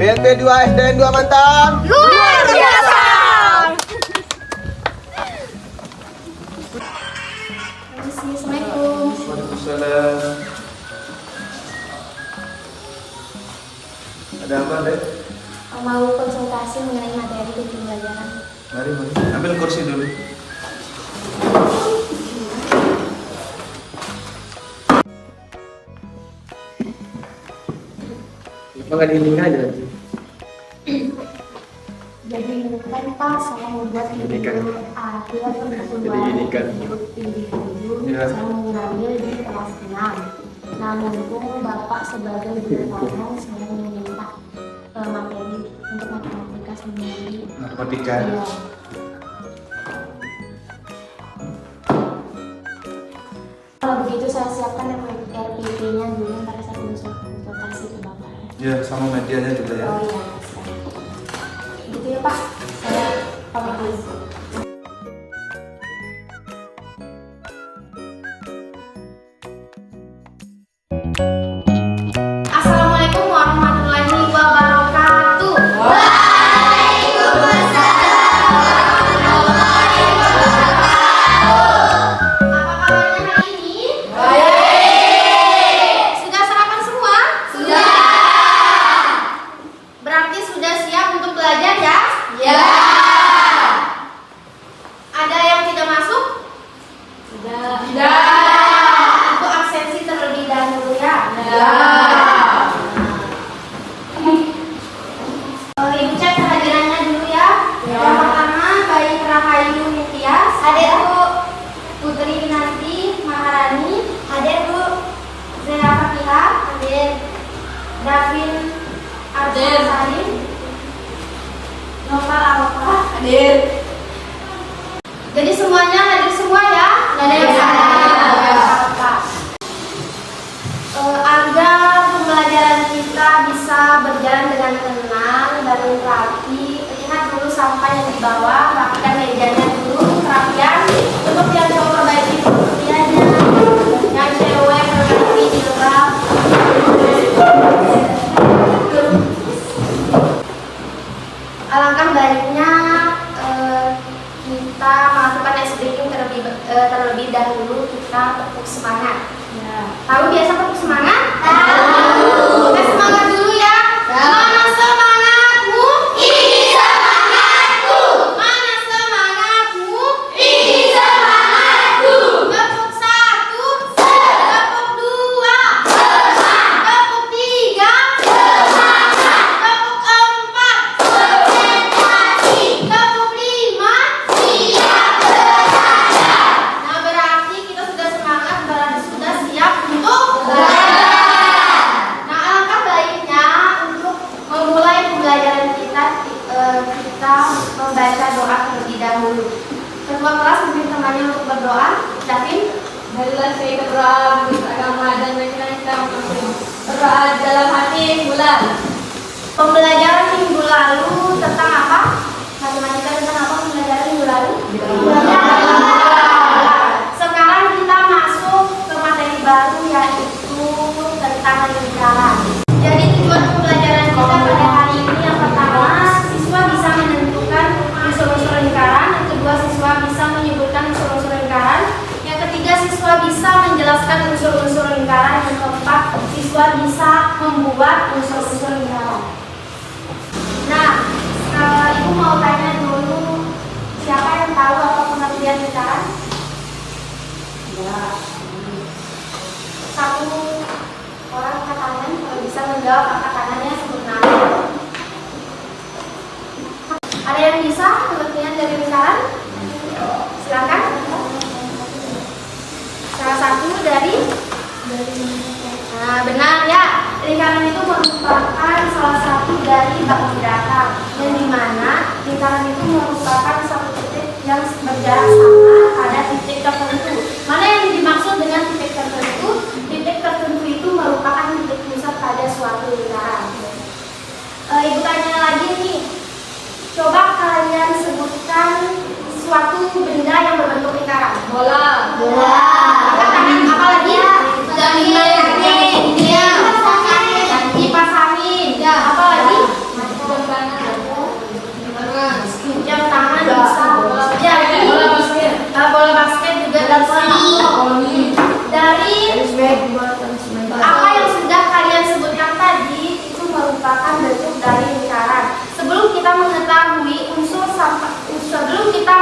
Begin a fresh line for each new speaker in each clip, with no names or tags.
BNP 2 SDN 2 Mantan.
Luar biasa. Assalamualaikum.
Waalaikumsalam. Ada apa, Dek?
Mau konsultasi mengenai materi di pembelajaran.
Mari. Ambil kursi dulu. Makan ini aja nanti.
Jadi kan Pak, saya membuat video akhir pertemuan hidup individu.
Ya.
Saya mengambil di kelas 6. Namun Bapak sebagai guru ngomong, saya meminta materi untuk matematika sendiri.
Narkotika.
Ya. Kalau begitu saya siapkan RPP-nya dulu, ntar saya konsultasi ke Bapak.
Ya, sama medianya juga ya.
Oh iya, siap. Gitu ya Pak, saya pamit dulu. Assalamualaikum warahmatullahi wabarakatuh. Apa kabarnya hari ini? Baik. Sudah sarapan semua? Sudah. Berarti sudah siap untuk belajar ya? Ya. Ada yang tidak masuk? Sudah. Tidak. Aku absensi terlebih dahulu ya? Ya. Ibu cek kehadirannya dulu ya. Yang pertama Bayi Rahayu Nitias. Hadir Bu. Putri Nanti Maharani. Hadir Bu. Zera Fatihah. Hadir. Davin Arsul Salim. Nova Lamoka. Hadir. Jadi semuanya hadir semua ya? Nggak ada yang salah. Agar pembelajaran kita bisa berjalan dengan tenang dan rapi, lihat dulu sampah yang di bawah, rapikan mejanya dulu, kerapian. Untuk yang cowok perbaiki pekerjaannya, yang cewek perbaiki jilbab. Alangkah baiknya kita melakukan ice breaking terlebih dahulu, kita tepuk semangat. Ya. Tahu biasa tepuk semangat? Tahu. Kita semangat dulu ya. Mana semangatmu? Ini semangatku. Mana semangatmu? Ini semangatku. Tepuk 1, tepuk 2, tepuk 3, tepuk 4, tepuk 5. Nah, berarti kita sudah semangat, berarti sudah siap untuk belajar. Nah, alangkah baiknya untuk memulai pembelajaran kita, kita membaca doa terlebih dahulu. Ketua kelas mungkin temannya untuk berdoa. Davin.
Marilah kita berdoa menurut agama dan keyakinan kita masing-masing. Berdoa dalam hati bulan.
Pembelajaran minggu lalu tentang apa? Matematika tentang apa pembelajaran minggu lalu? Sekarang kita masuk ke materi baru, yaitu tentang lingkaran. Jadi tujuan pembelajaran kita pada hari ini yang pertama, siswa bisa menentukan unsur-unsur lingkaran. Yang kedua, siswa bisa menyebutkan unsur-unsur lingkaran. Yang ketiga, siswa bisa menjelaskan unsur-unsur lingkaran. Yang keempat, siswa bisa membuat unsur-unsur lingkaran. Nah, Ibu mau tanya dulu, siapa yang tahu apa pengertian lingkaran? Ya. Satu orang angkat tangan, kalau bisa menjawab angkat tangannya sebut nama. Ada yang bisa pengertian dari lingkaran? Silakan. Salah satu dari nah, benar ya. Lingkaran itu merupakan salah satu dari baku datar, yang dimana lingkaran itu merupakan satu titik yang berjarak sama pada titik tertentu. Mana yang dimaksud dengan titik tertentu? Titik tertentu itu merupakan titik pusat pada suatu lingkaran. Ibu tanya lagi nih, coba kalian sebutkan suatu benda yang berbentuk lingkaran.
Bola.
Bola. Angkat tangan, apa lagi? Kipas angin. Apa lagi? Jadi bola basket juga dari apa yang sudah kalian sebutkan tadi itu merupakan bentuk dari lingkaran. Sebelum kita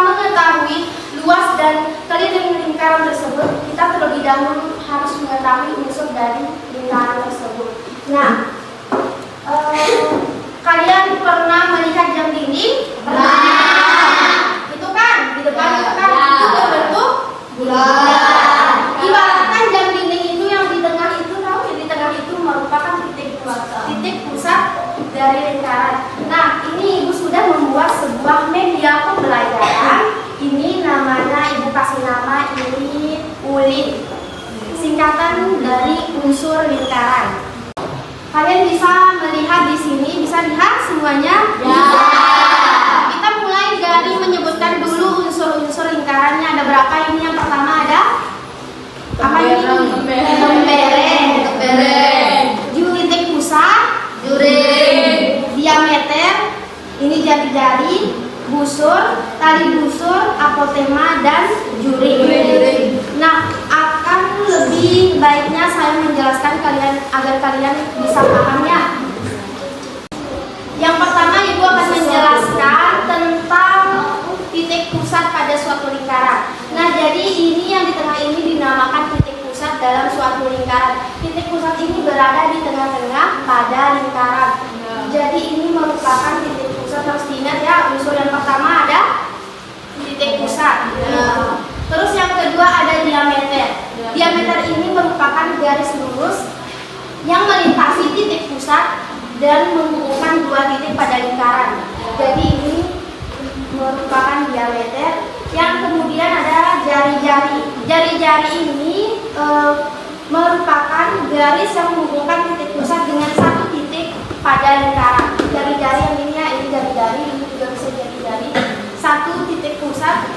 mengetahui luas dan keliling lingkaran tersebut, kita terlebih dahulu harus mengetahui unsur dari lingkaran tersebut. Nah, kalian pernah melihat jam dinding? Itu kan di depan itu kan itu berbentuk bulat. Ibaratkan jam dinding itu yang di tengah itu, tahu ya, di tengah itu merupakan titik pusat dari lingkaran. Nah, ini Ibu sudah membuat sebuah media pembelajaran. Ini namanya, Ibu kasih nama ini ULIN, singkatan dari unsur lingkaran. Kalian bisa melihat di sini, bisa lihat semuanya? Ya. Kita mulai dari menyebutkan dulu unsur-unsur lingkarannya. Ada berapa ini? Yang pertama ada apa ini? Tembereng. Titik pusat, diameter, ini jari-jari, busur, tali busur, apotema, dan juring. Nah, akan lebih baiknya saya menjelaskan kalian agar kalian bisa pahamnya. Yang pertama, Ibu akan menjelaskan tentang titik pusat pada suatu lingkaran. Nah, jadi ini yang di tengah ini dinamakan titik pusat dalam suatu lingkaran. Titik pusat ini berada di tengah-tengah pada lingkaran. Jadi ini merupakan titik pusat. Harus diingat ya, unsur yang pertama ada titik pusat. Terus yang kedua ada diameter. Diameter ini merupakan garis lurus yang melintasi titik pusat dan menghubungkan dua titik pada lingkaran. Jadi ini merupakan diameter. Yang kemudian ada jari-jari. Jari-jari ini merupakan garis yang menghubungkan titik pusat dengan satu titik pada lingkaran. Jari-jari yang ini ya, ini jari-jari, ini juga bisa jari-jari. Satu titik pusat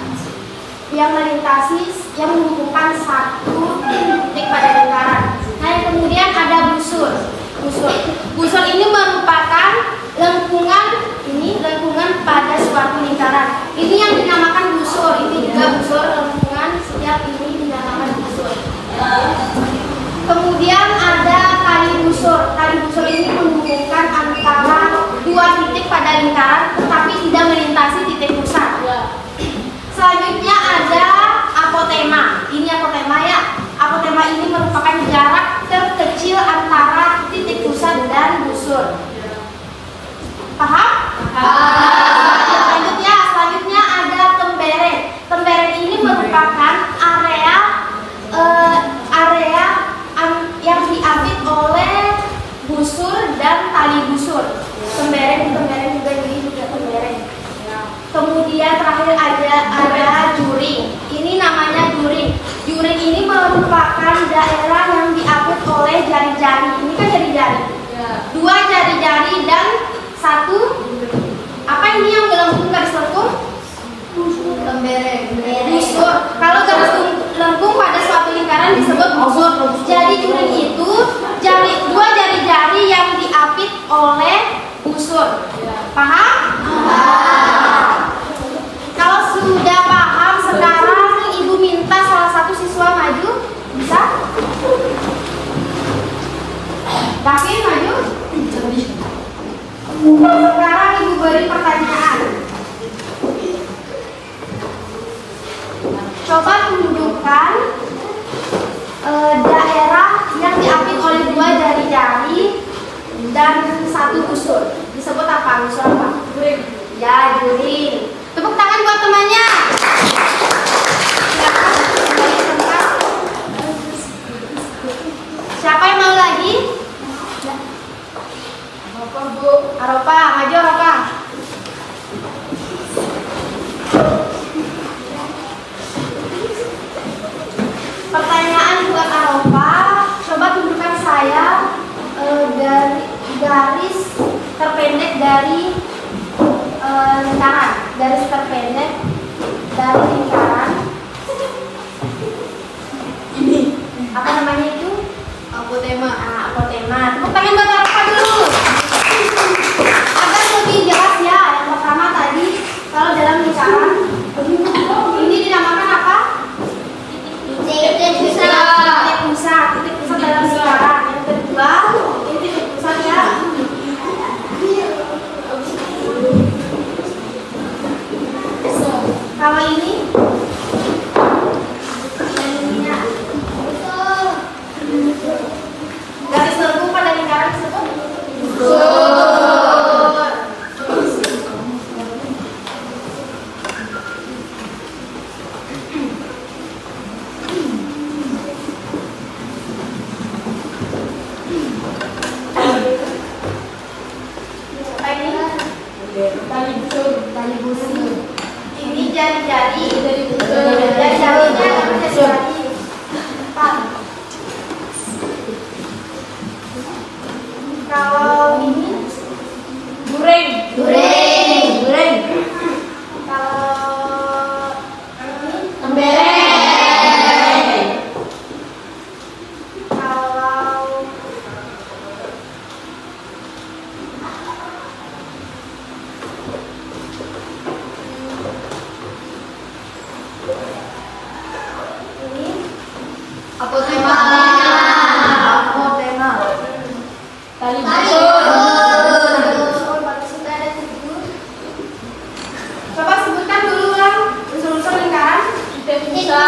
yang melintasi, yang menghubungkan satu titik pada lingkaran. Nah, yang kemudian ada busur. Busur ini merupakan lengkungan pada suatu lingkaran. Ini yang dinamakan busur. Ini juga busur, lengkungan setiap ini dinamakan busur. Kemudian ada tali busur. Tali busur ini menghubungkan antara dua titik pada lingkaran, tetapi tidak melintasi titik pusat. Selanjutnya ada apotema. Ini apotema ya. Apotema ini merupakan jarak terkecil antara titik pusat dan busur. Paham? Selanjutnya ada tembereng. Tembereng ini merupakan area yang diapit oleh busur dan tali busur. Tembereng juga ini juga tembereng. Kemudian terakhir ada juring. Ini namanya juring. Juring ini merupakan daerah yang diapit oleh jari-jari. Ini kan jari-jari. Dua jari-jari dan satu apa ini yang melengkung, garis lengkung? Busur. Kalau garis lengkung pada suatu lingkaran disebut busur. Jadi juring itu dua jari-jari yang diapit oleh busur. Paham? Kalau sudah paham, sekarang Ibu minta salah satu siswa maju. Bisa? Davin maju. Sekarang Ibu beri pertanyaan. Coba tunjukkan daerah yang diapit oleh dua jari-jari dan satu busur. Disebut apa? Busur apa? Juring. Ya, juring. Tepuk tangan buat temannya. Siapa yang mau lagi? Aropa, maju Aropa. Pertanyaan buat Aropa. Coba tunjukkan saya dari garis terpendek dari lingkaran. Garis terpendek dari lingkaran. Ini apa namanya itu? Apotema. Apotema. Tepuk tangan buat Aropa dulu. Agar lebih jelas ya. Yang pertama tadi kalau dalam lingkaran Kalau ini ininya. Garis lengkung pada lingkaran disebut apa ini?
Tali busur.
Ini jari-jari.
Dari busur.
Jari-jarinya namanya jari. Empat. Kalau ini
Dureng. Dureng.
kalau ini
Tembereng.
kalau ini
Apa tema? Tali
coba sebutkan dulu ulang unsur-unsur lingkaran.
Kita bisa.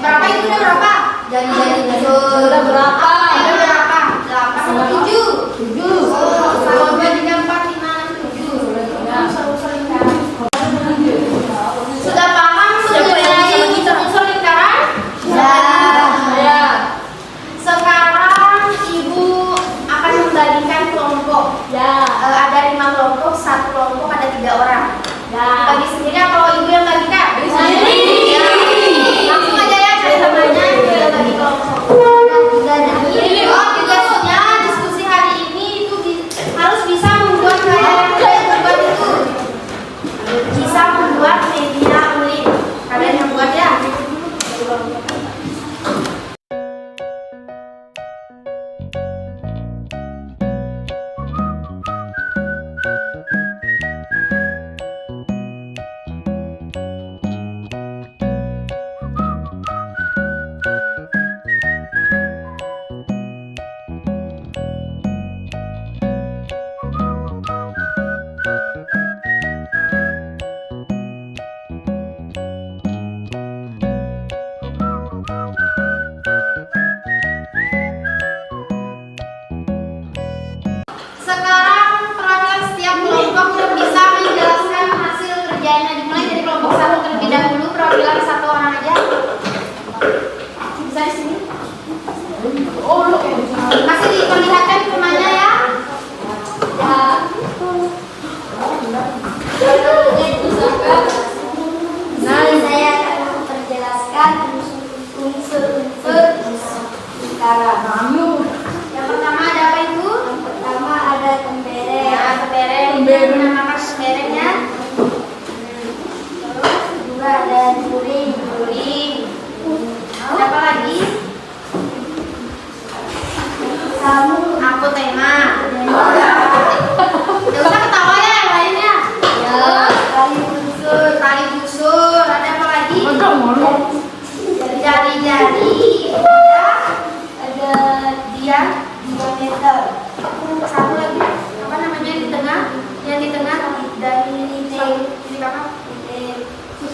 Berapa itu udah berapa?
Sudah berapa?
Udah berapa? 8 sama 7.
7.
Kalau 2, 3, 4, 5, 6, 7. Unsur-unsur lingkaran. Sudah paham mengenai unsur-unsur lingkaran?
Ya.
Sekarang Ibu akan membagikan kelompok.
Ya.
Ada 5 kelompok, satu kelompok ada 3 orang.
Ya.
Bagi sendiri atau Ibu yang bagikan?
Sendiri.
Ya. Langsung aja ya cari temannya kita bagi kelompok. Oh, tugasnya diskusi hari ini itu harus bisa membuat kayak buat itu. Bisa membuat media ulik. Kalian yang buat ya. Sekarang perwakilan setiap kelompok yang bisa menjelaskan hasil kerjanya. Dimulai dari kelompok 1 terlebih dahulu. Perwakilan 1 orang aja. Bisa di sini. Masih diperlihatkan temannya ya.
Saya akan memperjelaskan unsur-unsur lingkaran.
Yang pertama ada apa itu?
Yang pertama ada tembereng.
Ya, tembereng.
Tembereng.
Menamakan temberengnya.
Terus juga ada during.
Ada apa lagi?
Samu.
Aku tema. Gak usah ketawa ya yang lainnya. Tali busur. Ada apa lagi? Jari-jari.
Ada
Dia.
diameter.
Satu lagi. Apa namanya yang di tengah? Yang di tengah dari titik apa?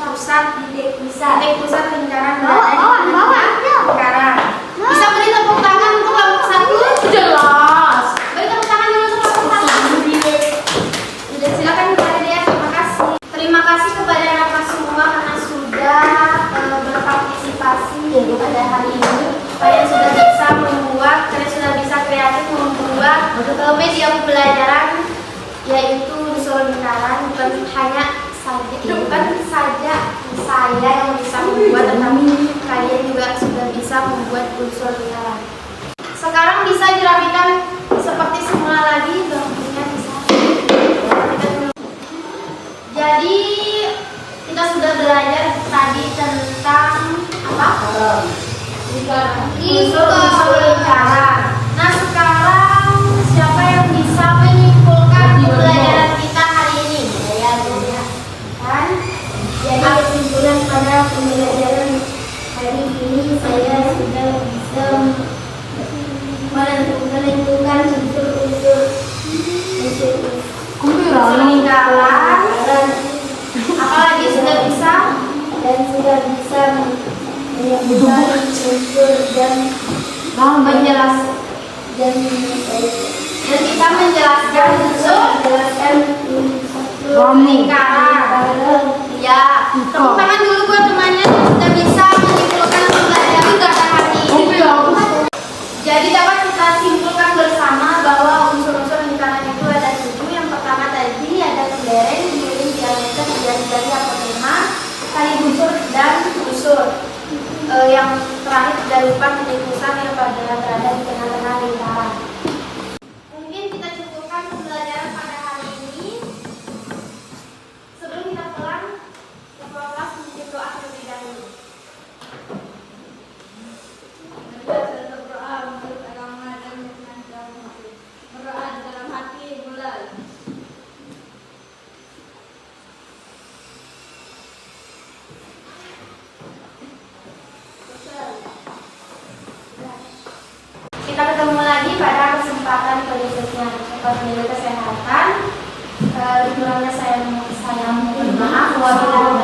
Pusat.
Titik pusat.
Titik pusat lingkaran
Bawah,
berada di
bawah,
tengah
bawah.
lingkaran. Bisa beri tepuk tangan untuk kelompok 1?
Jelas.
Beri tepuk tangan dulu untuk kelompok 1. Sudah, silakan kepada dia. Terima kasih. Terima kasih kepada Raka semua karena sudah berpartisipasi pada hari ini. Kalian sudah bisa membuat, kalian sudah bisa kreatif membuat media pembelajaran yaitu unsur lingkaran. Bukan saja saya yang bisa membuat, tetapi kalian juga sudah bisa membuat unsur lingkaran. Sekarang bisa dirapikan seperti semula lagi, bentuknya bisa. Jadi kita sudah belajar tadi tentang apa? Unsur lingkaran. Nah sekarang siapa yang bisa menyimpulkan pembelajaran kita hari ini? Kan?
Jadi kesimpulan pada pembelajaran hari ini jujur dan
menjelaskan
dan
dan kita menjelaskan
menjelaskan
lingkaran. Ya, tepuk tangan dulu buat temannya yang sudah bisa menyimpulkan pembelajaran pada hari ini. Jadi dapat kita simpulkan bersama bahwa unsur-unsur lingkaran itu ada 7. Yang pertama tadi ada kelereng, miring, diameter, jari-jari, apotema, tali busur dan busur. Yang terakhir tidak lupa titik pusat yang berada di tengah-tengah lingkaran. Mungkin kita cukupkan pembelajaran pada hari ini. Sebelum kita pulang, ketua kelas mungkin doa terlebih dahulu.
Berdoa menurut agama dan keyakinan dalam hati. Berdoa di dalam hati mulai.
Kita ketemu lagi pada kesempatan berikutnya. Seperti kesehatan, kurangnya saya mohon maaf. Wabillahi